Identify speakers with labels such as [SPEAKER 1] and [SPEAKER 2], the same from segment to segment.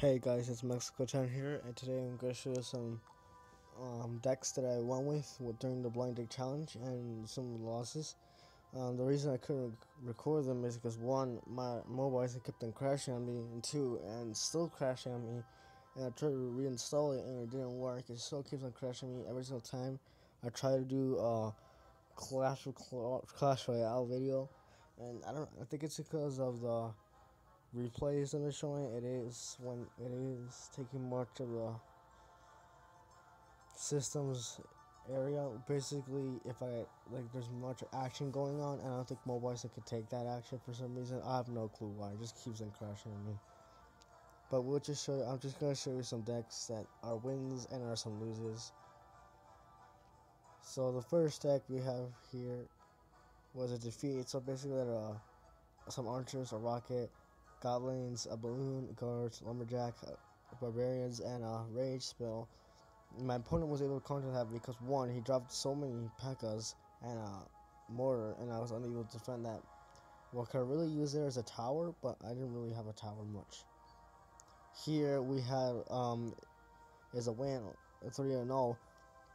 [SPEAKER 1] Hey guys, it's Mexico Chan here, and today I'm going to show you some decks that I won with during the blind deck challenge and some losses. The reason I couldn't record them is because one, my mobile isn't kept on crashing on me, and two, and still crashing on me. And I tried to reinstall it and it didn't work. It still keeps on crashing me every single time I try to do Clash Royale video, and I think it's because of the replays that are showing. It is when it is taking much of the systems area. Basically, if I like, there's much action going on, and I don't think mobiles could take that action for some reason. I have no clue why. It just keeps on crashing on me. But we'll just show you. I'm just gonna show you some decks that are wins and are some loses. So the first deck we have here was a defeat. So basically, some archers, a rocket, goblins, a balloon, guards, lumberjack, barbarians, and a rage spell. My opponent was able to counter that because one, he dropped so many P.E.K.K.A.s and a mortar, and I was unable to defend that. What I could really use there is a tower, but I didn't really have a tower much. Here we have is a win, a 3-0.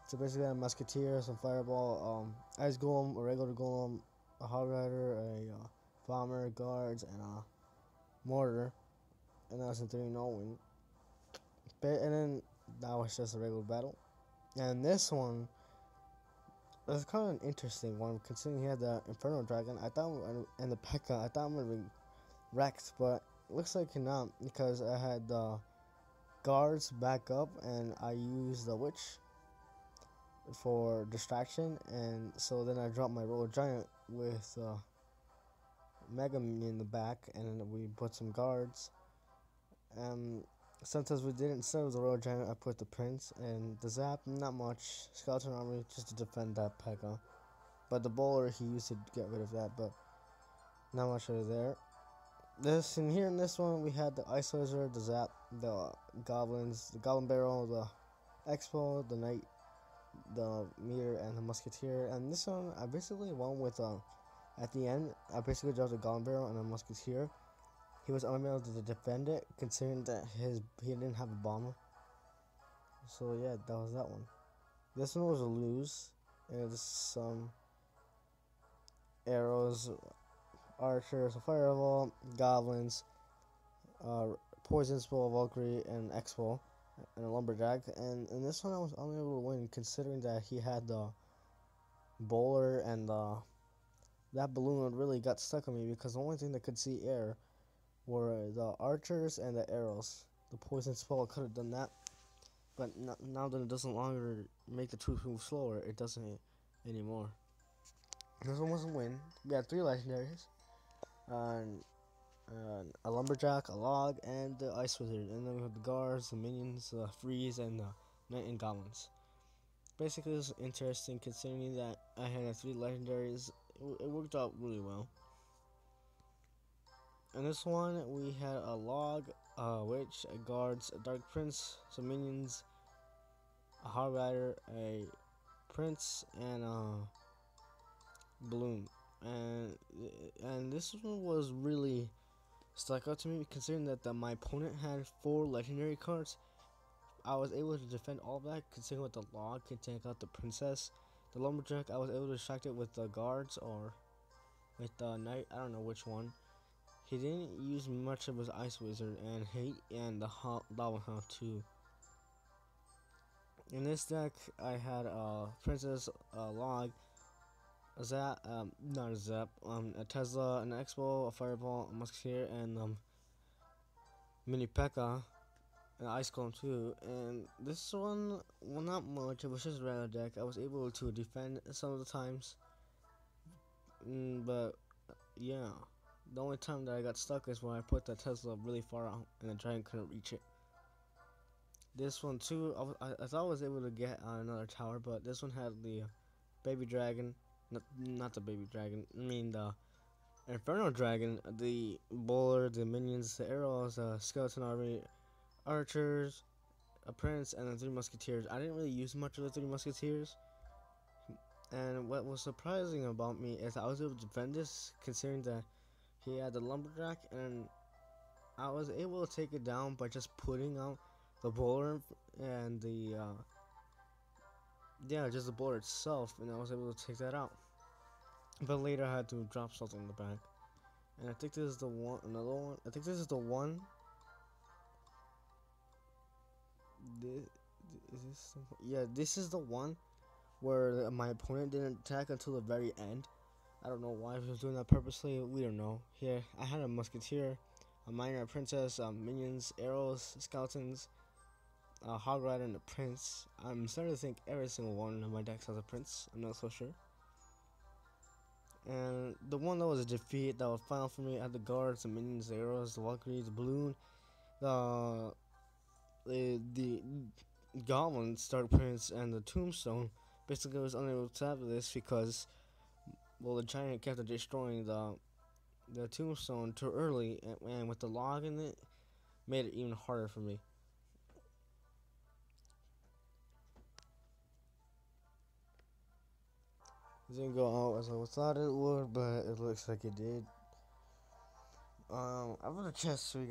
[SPEAKER 1] So basically, a musketeer, some fireball, ice golem, a regular golem, a hog rider, a bomber, guards, and a mortar, and that was a 3-0 win. And then that was just a regular battle. And this one was kind of an interesting one, considering he had the Inferno Dragon. I thought, and the P.E.K.K.A., I thought I'm gonna be wrecked, but looks like not, because I had the guards back up, and I used the witch for distraction, and so then I dropped my Royal Giant with Mega Minion in the back, and then we put some guards. Sometimes we didn't. Instead of the Royal Giant, I put the Prince and the Zap. Not much skeleton army, just to defend that P.E.K.K.A. But the bowler he used to get rid of that, but not much over there. This in here in this one we had the Ice Wizard, the Zap, the Goblins, the Goblin Barrel, the Expo, the Knight, the Meter, and the Musketeer. And this one I basically won with at the end I basically dropped the Goblin Barrel and the Musketeer. He was unable to defend it, considering that he didn't have a bomber. So yeah, that was that one. This one was a lose. It's some arrows, archers, a fireball, goblins, poison spell, Valkyrie, and Expo, and a lumberjack. And in this one, I was unable to win, considering that he had the bowler and that balloon really got stuck on me, because the only thing that could see air were the archers and the arrows. The poison spell could have done that, but now that it doesn't longer make the troops move slower, it doesn't anymore. This one was a win. We had 3 legendaries, a lumberjack, a log, and the ice wizard. And then we have the guards, the minions, the freeze, and the knight and goblins. Basically, it was interesting considering that I had 3 legendaries. It worked out really well. In this one, we had a log, a witch, a guards, a dark prince, some minions, a hog rider, a prince, and a balloon. And this one was really stuck out to me, considering that my opponent had 4 legendary cards. I was able to defend all of that, considering with the log can take out the princess. The lumberjack, I was able to distract it with the guards or with the knight. I don't know which one. He didn't use much of his ice wizard, and the lava hound too. In this deck, I had a princess, a log, a zap, not a zap, a Tesla, an Expo, a fireball, a musketeer, and mini P.E.K.K.A. an ice golem too. And this one, well, not much. It was just a regular deck. I was able to defend some of the times, but yeah. The only time that I got stuck is when I put the Tesla really far out and the giant couldn't reach it. This one too, I thought I was able to get on another tower, but this one had the baby dragon, not the baby dragon, I mean the Inferno Dragon, the bowler, the minions, the arrows, the skeleton army, archers, a prince, and the 3 musketeers. I didn't really use much of the 3 musketeers. And what was surprising about me is I was able to defend this, considering that he had the lumberjack and I was able to take it down by just putting out the boulder and the yeah, just the boulder itself, and I was able to take that out. But later I had to drop something in the back, and I think this is the one, another one. I think this is the one. This, is this yeah, this is the one where my opponent didn't attack until the very end. I don't know why he was doing that purposely. We don't know. Here, I had a musketeer, a miner, a princess, minions, arrows, skeletons, a hog rider, and a prince. I'm starting to think every single one of my decks has a prince. I'm not so sure. And the one that was a defeat that was final for me had the guards, the minions, the arrows, the Valkyrie, the balloon, the goblin, Stark Prince, and the tombstone. Basically, I was unable to have this because, well, the giant kept destroying the tombstone too early, and with the log in it, made it even harder for me. It didn't go out as I thought it would, but it looks like it did. I put a chest, so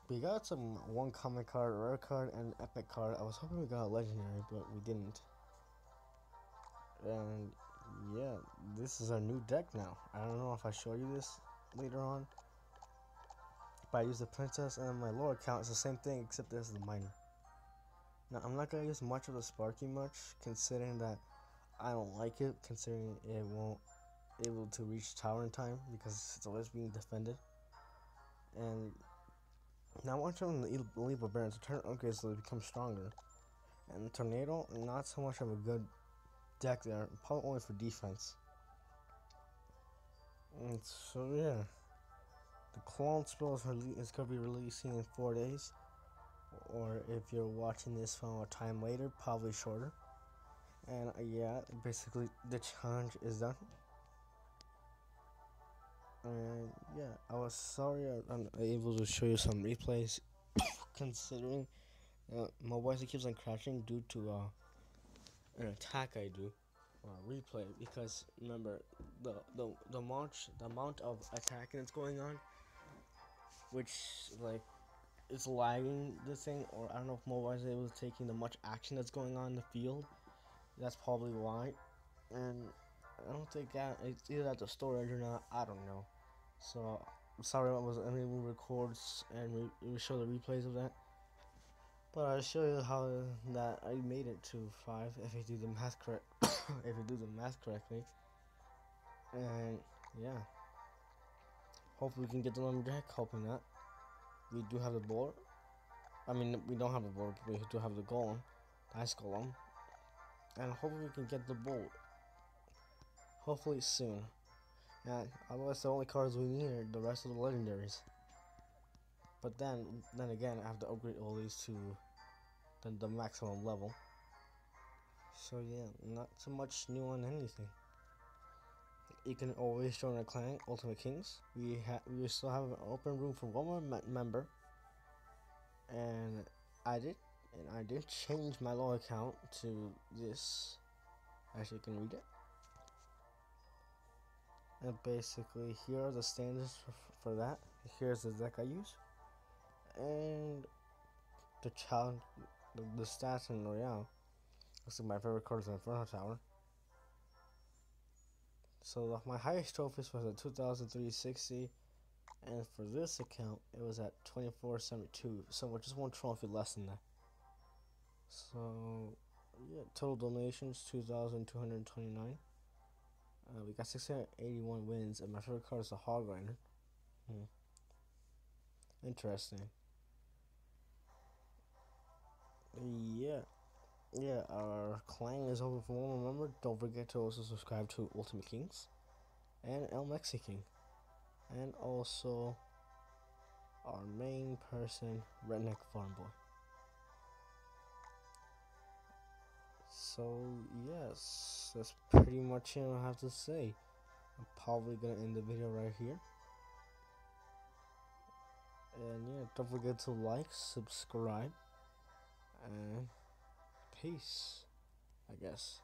[SPEAKER 1] we got some one common card, rare card, and epic card. I was hoping we got a legendary, but we didn't. And yeah, this is our new deck now. I don't know if I show you this later on, but I use the princess, and my lower account is the same thing except this is the miner. Now I'm not gonna use much of the Sparky much, considering that I don't like it, considering it won't able to reach tower in time because it's always being defended. And now I want them to leave barbarians to turn upgrades so they become stronger. And tornado, not so much of a good deck there, probably only for defense. And so yeah, the clone spell is gonna be releasing in 4 days, or if you're watching this from a time later, probably shorter. And yeah, basically the challenge is done. And yeah, I was sorry I'm unable to show you some replays, considering my voice keeps on crashing due to an attack I do, replay. Because remember, the amount of attacking that's going on, which like it's lagging this thing, or I don't know if mobile is able to taking the much action that's going on in the field. That's probably why, and I don't think that it's either at the storage or not. I don't know. So I'm sorry I was unable to record and show the replays of that. But I'll show you how that I made it to 5 if you do the math correct. If you do the math correctly, and yeah, hopefully we can get the lumberjack. Hoping that we do have the board. I mean, we don't have the board, but we do have the golem, the ice golem, and hopefully we can get the board. Hopefully soon. And otherwise, the only cards we need are the rest of the legendaries. But then again, I have to upgrade all these to the maximum level. So yeah, not so much new on anything. You can always join our clan, Ultimate Kings. We still have an open room for one more member, and I did change my log account to this. Actually, you can read it. And basically, here are the standards for that. Here's the deck I use, and the challenge, the stats in Royale. Looks like my favorite card is the Inferno Tower. So my highest trophies was at 2,360, and for this account it was at 2,472. So we're just one trophy less than that. So yeah, total donations 2,229. We got 681 wins, and my favorite card is the Hog Rider. Interesting. Yeah, our clan is open for one more member. Don't forget to also subscribe to Ultimate Kings and El Mexican, and also our main person, Redneck Farm Boy. So yes, that's pretty much it I have to say. I'm probably gonna end the video right here. And yeah, don't forget to like, subscribe, and peace, I guess.